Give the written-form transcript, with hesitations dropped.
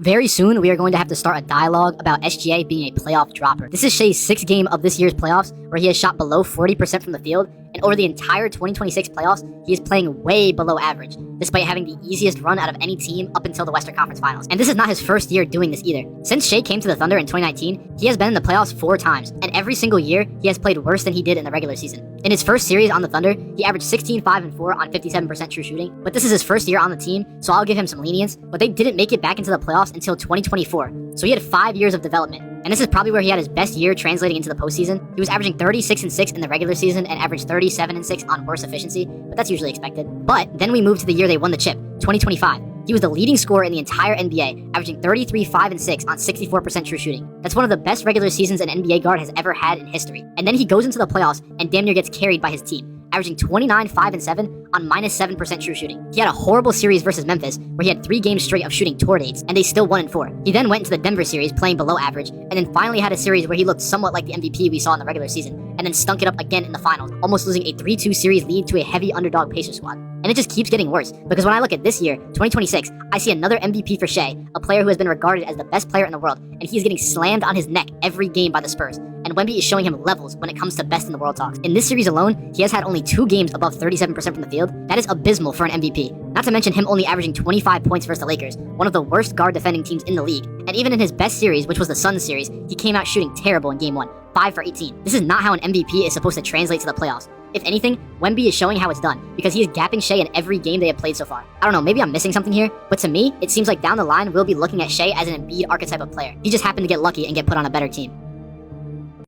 Very soon, we are going to have to start a dialogue about SGA being a playoff dropper. This is Shai's sixth game of this year's playoffs, where he has shot below 40% from the field, and over the entire 2026 playoffs, he is playing way below average, despite having the easiest run out of any team up until the Western Conference Finals. And this is not his first year doing this either. Since Shai came to the Thunder in 2019, he has been in the playoffs 4 times, and every single year, he has played worse than he did in the regular season. In his first series on the Thunder, he averaged 16, 5, and 4 on 57% true shooting, but this is his first year on the team, so I'll give him some lenience, but they didn't make it back into the playoffs until 2024, so he had 5 years of development. And this is probably where he had his best year translating into the postseason. He was averaging 36 and 6 in the regular season and averaged 37 and 6 on worse efficiency, but that's usually expected. But then we moved to the year they won the chip, 2025. He was the leading scorer in the entire NBA, averaging 33, 5, and 6 on 64% true shooting. That's one of the best regular seasons an NBA guard has ever had in history. And then he goes into the playoffs and damn near gets carried by his team, averaging 29, 5, and 7 on minus 7% true shooting. He had a horrible series versus Memphis, where he had 3 games straight of shooting toward 8s, and they still won in 4. He then went into the Denver series playing below average, and then finally had a series where he looked somewhat like the MVP we saw in the regular season, and then stunk it up again in the finals, almost losing a 3-2 series lead to a heavy underdog Pacers squad. And it just keeps getting worse, because when I look at this year, 2026, I see another MVP for Shai, a player who has been regarded as the best player in the world, and he is getting slammed on his neck every game by the Spurs. And Wemby is showing him levels when it comes to best in the world talks. In this series alone, he has had only 2 games above 37% from the field. That is abysmal for an MVP. Not to mention him only averaging 25 points versus the Lakers, one of the worst guard defending teams in the league. And even in his best series, which was the Suns series, he came out shooting terrible in game 1, 5 for 18. This is not how an MVP is supposed to translate to the playoffs. If anything, Wemby is showing how it's done, because he is gapping Shai in every game they have played so far. I don't know, maybe I'm missing something here, but to me, it seems like down the line, we'll be looking at Shai as an Embiid archetype of player. He just happened to get lucky and get put on a better team.